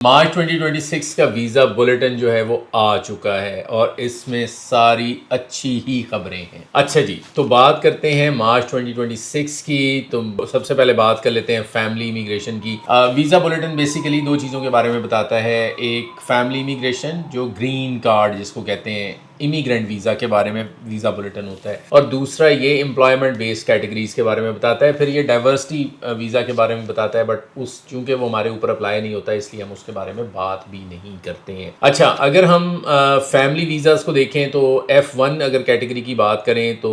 मार्च 2026 का visa bulletin जो है वो आ चुका है और इसमें सारी अच्छी ही खबरें हैं। अच्छा जी, तो बात करते हैं मार्च 2026 की। तो सबसे पहले बात कर लेते हैं फैमिली इमिग्रेशन की। वीज़ा बुलेटिन बेसिकली दो चीज़ों के बारे में बताता है। एक फैमिली इमिग्रेशन जो ग्रीन कार्ड जिसको कहते हैं, इमिग्रेंट वीज़ा के बारे में वीज़ा बुलेटिन होता है, और दूसरा ये एम्प्लॉयमेंट बेस्ड कैटेगरीज के बारे में बताता है। फिर ये डाइवर्सिटी वीज़ा के बारे में बताता है, बट उस चूंकि वो हमारे ऊपर अप्लाई नहीं होता इसलिए हम उसके बारे में बात भी नहीं करते हैं। अच्छा, अगर हम फैमिली वीज़ाज़ को देखें तो F1 अगर कैटेगरी की बात करें तो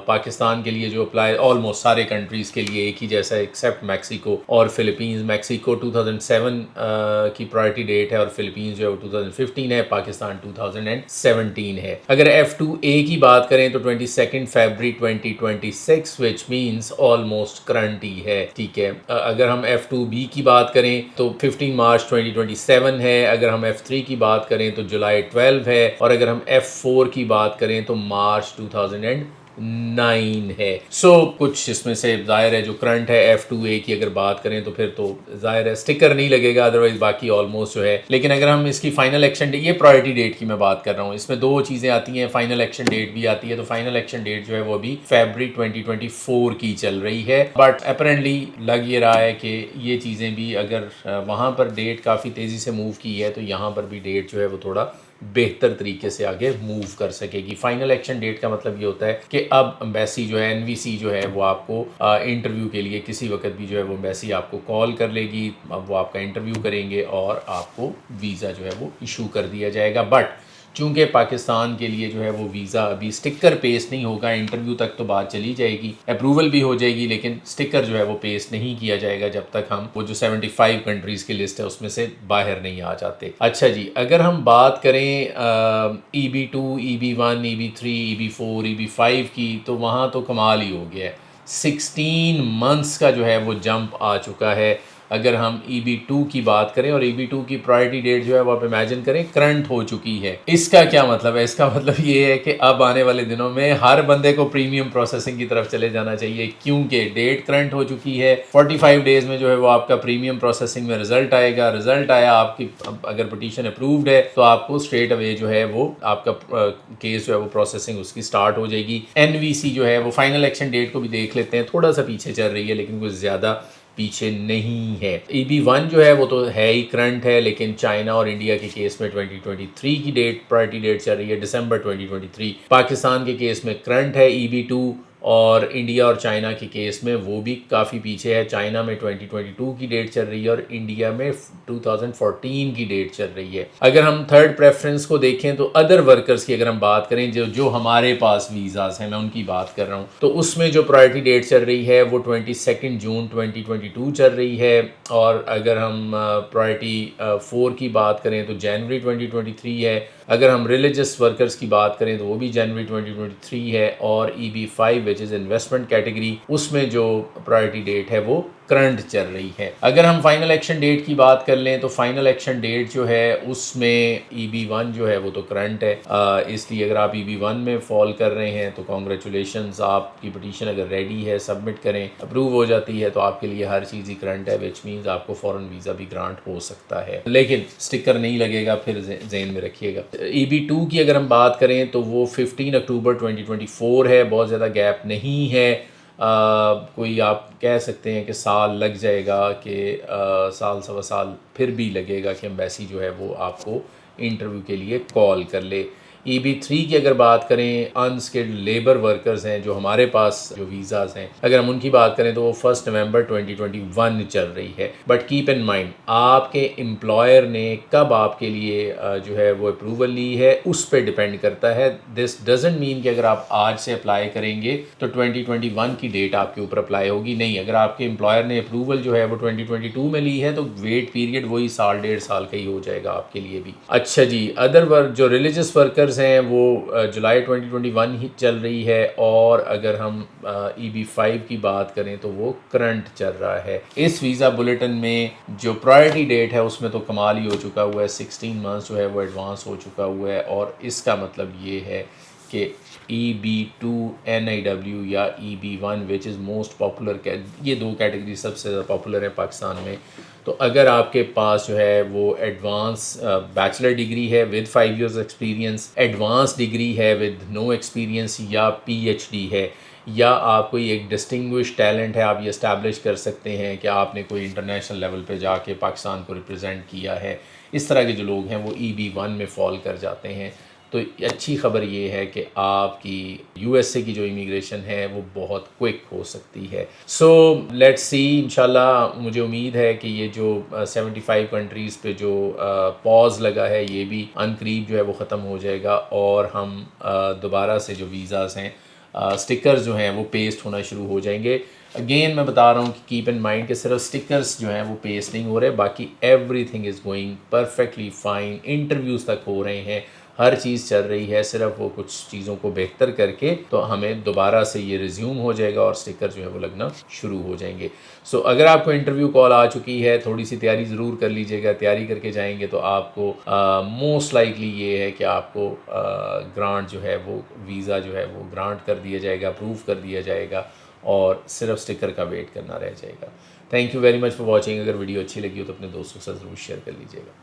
पाकिस्तान के लिए जो अप्लाई ऑलमोस्ट सारे कंट्रीज़ के लिए एक ही जैसा, एक्सेप्ट मैक्सिको और फिलीपींस। मैक्सिको 2007 की प्रायोरिटी डेट है और फिलीपींस जो है 2015 है, पाकिस्तान 2017 है। अगर F2A की बात करें तो 22 फरवरी 2026 विच मींस ऑलमोस्ट करंट ही है। ठीक है, अगर हम F2B की बात करें तो 15 मार्च 2027 है। अगर हम F3 की बात करें तो जुलाई 12 है, और अगर हम F4 की बात करें तो मार्च 2009 है। कुछ इसमें से जाहिर है जो करंट है F2A की अगर बात करें तो फिर तो जाहिर है स्टिकर नहीं लगेगा, अदरवाइज बाकी ऑलमोस्ट जो है। लेकिन अगर हम इसकी फाइनल एक्शन डेट, ये प्रायोरिटी डेट की मैं बात कर रहा हूँ, इसमें दो चीज़ें आती हैं, फाइनल एक्शन डेट भी आती है। तो फाइनल एक्शन डेट जो है वो अभी फरवरी 2024 की चल रही है, बट अपेरेंटली लग ये रहा है कि ये चीज़ें भी अगर वहाँ पर डेट काफ़ी तेज़ी से मूव की है तो यहाँ पर भी डेट जो है वो थोड़ा बेहतर तरीके से आगे मूव कर सकेगी। फाइनल एक्शन डेट का मतलब ये होता है कि अब एम्बेसी जो है, एनवीसी जो है वो आपको इंटरव्यू के लिए किसी वक्त भी जो है वो एम्बेसी आपको कॉल कर लेगी। अब वो आपका इंटरव्यू करेंगे और आपको वीज़ा जो है वो इशू कर दिया जाएगा। बट चूंकि पाकिस्तान के लिए जो है वो वीज़ा अभी स्टिकर पेश नहीं होगा, इंटरव्यू तक तो बात चली जाएगी, अप्रूवल भी हो जाएगी, लेकिन स्टिकर जो है वो पेश नहीं किया जाएगा जब तक हम वो जो 75 कंट्रीज़ की लिस्ट है उसमें से बाहर नहीं आ जाते। अच्छा जी, अगर हम बात करें EB2, EB1, EB3, EB4, EB5 की, तो वहाँ तो कमाल ही हो गया है। 16 मंथ्स का जो है वो जंप आ चुका है। अगर हम EB2 की बात करें, और EB2 की प्रायोरिटी डेट जो है वो आप इमेजिन करें करंट हो चुकी है। इसका क्या मतलब है? इसका मतलब ये है कि अब आने वाले दिनों में हर बंदे को प्रीमियम प्रोसेसिंग की तरफ चले जाना चाहिए, क्योंकि डेट करंट हो चुकी है। 45 डेज़ में जो है वो आपका प्रीमियम प्रोसेसिंग में रिजल्ट आएगा। रिजल्ट आया, आपकी अगर पिटीशन अप्रूव्ड है तो आपको स्ट्रेट अवे जो है वो आपका केस जो है वो प्रोसेसिंग उसकी स्टार्ट हो जाएगी। NVC जो है वो फाइनल एक्शन डेट को भी देख लेते हैं, थोड़ा सा पीछे चल रही है लेकिन कुछ ज़्यादा पीछे नहीं है। EB1 जो है वो तो है ही करंट है, लेकिन चाइना और इंडिया के केस में 2023 की डेट प्रायोरिटी डेट चल रही है, दिसंबर 2023। पाकिस्तान के केस में करंट है EB2, और इंडिया और चाइना के केस में वो भी काफ़ी पीछे है। चाइना में 2022 की डेट चल रही है और इंडिया में 2014 की डेट चल रही है। अगर हम थर्ड प्रेफरेंस को देखें तो अदर वर्कर्स की अगर हम बात करें, जो हमारे पास वीज़ाज़ हैं, मैं उनकी बात कर रहा हूँ, तो उसमें जो प्रायोरिटी डेट चल रही है वो 22 जून 2022 चल रही है। और अगर हम प्रायोरिटी 4 की बात करें तो जनवरी 2023 है। अगर हम रिलीजियस वर्कर्स की बात करें तो वो भी जनवरी 2023 है। और EB5 which is investment category, उसमें जो प्रायोरिटी डेट है वो करंट चल रही है। अगर हम फाइनल एक्शन डेट की बात कर लें तो फाइनल एक्शन डेट जो है उसमें EB1 जो है वो तो करंट है, इसलिए अगर आप EB1 में फॉल कर रहे हैं तो कॉन्ग्रेचुलेशंस, आपकी पिटीशन अगर रेडी है सबमिट करें, अप्रूव हो जाती है तो आपके लिए हर चीज़ ही करंट है, विच मीन्स आपको फ़ॉरेन वीज़ा भी ग्रांट हो सकता है, लेकिन स्टिकर नहीं लगेगा, फिर ज़हन में रखिएगा। EB2 की अगर हम बात करें तो वो 15 अक्टूबर 2024 है, बहुत ज़्यादा गैप नहीं है। कोई आप कह सकते हैं कि साल लग जाएगा, कि साल सवा साल फिर भी लगेगा कि एम्बेसी जो है वो आपको इंटरव्यू के लिए कॉल कर ले। EB3 की अगर बात करें, अनस्किल्ड लेबर वर्कर्स हैं जो हमारे पास जो वीज़ाज़ हैं, अगर हम उनकी बात करें तो वो 1 नवंबर 2021 चल रही है। बट कीप इन माइंड, आपके एम्प्लॉयर ने कब आपके लिए जो है वो अप्रूवल ली है उस पर डिपेंड करता है। दिस डजेंट मीन कि अगर आप आज से अप्लाई करेंगे तो 2021 की डेट आपके ऊपर अप्लाई होगी, नहीं। अगर आपके एम्प्लॉयर ने अप्रूवल जो है वो 2022 में ली है तो वेट पीरियड वही साल डेढ़ साल का ही हो जाएगा आपके लिए भी। अच्छा जी, अदर वर्क जो रिलीजियस वर्कर्स हैं वो जुलाई 2021 ही चल रही है। और अगर हम EB5 की बात करें तो वो करंट चल रहा है। इस वीज़ा बुलेटिन में जो प्रायोरिटी डेट है उसमें तो कमाल ही हो चुका हुआ है, 16 मंथ्स जो है वो एडवांस हो चुका हुआ है। और इसका मतलब ये है कि EB2 NIW या EB1 which is most popular, ये दो कैटेगरी सबसे ज़्यादा पॉपुलर है पाकिस्तान में, तो अगर आपके पास जो है वो एडवांस बैचलर डिग्री है with 5 years experience, advance degree है विद नो एक्सपीरियंस या पीएचडी है, या आप कोई एक डिस्टिंग्विश टैलेंट है, आप ये इस्टेब्लिश कर सकते हैं कि आपने कोई इंटरनेशनल लेवल पे जाके पाकिस्तान को रिप्रेजेंट किया है, इस तरह के जो लोग हैं वो EB1 में फॉल कर जाते हैं। तो अच्छी ख़बर ये है कि आपकी USA की जो इमिग्रेशन है वो बहुत क्विक हो सकती है। सो लेट्स सी, इंशाल्लाह मुझे उम्मीद है कि ये जो 75 कंट्रीज़ पे जो पॉज लगा है ये भी अनकरीब जो है वो ख़त्म हो जाएगा और हम दोबारा से जो वीज़ाज़ हैं, स्टिकर्स जो हैं वो पेस्ट होना शुरू हो जाएंगे। अगेन मैं बता रहा हूँ कि कीप इन माइंड कि सिर्फ स्टिकर्स जो हैं वो पेस्ट नहीं हो रहे, बाकी everything is going perfectly fine, interviews तक हो रहे हैं, हर चीज़ चल रही है, सिर्फ वो कुछ चीज़ों को बेहतर करके तो हमें दोबारा से ये रिज्यूम हो जाएगा और स्टिकर जो है वो लगना शुरू हो जाएंगे। सो अगर आपको इंटरव्यू कॉल आ चुकी है, थोड़ी सी तैयारी ज़रूर कर लीजिएगा, तैयारी करके जाएंगे तो आपको मोस्ट लाइकली ये है कि आपको ग्रांट जो है वो वीज़ा जो है वो ग्रांट कर दिया जाएगा, अप्रूव कर दिया जाएगा और सिर्फ स्टिकर का वेट करना रह जाएगा। Thank you very much for watching. अगर वीडियो अच्छी लगी हो तो अपने दोस्तों के साथ ज़रूर शेयर कर लीजिएगा।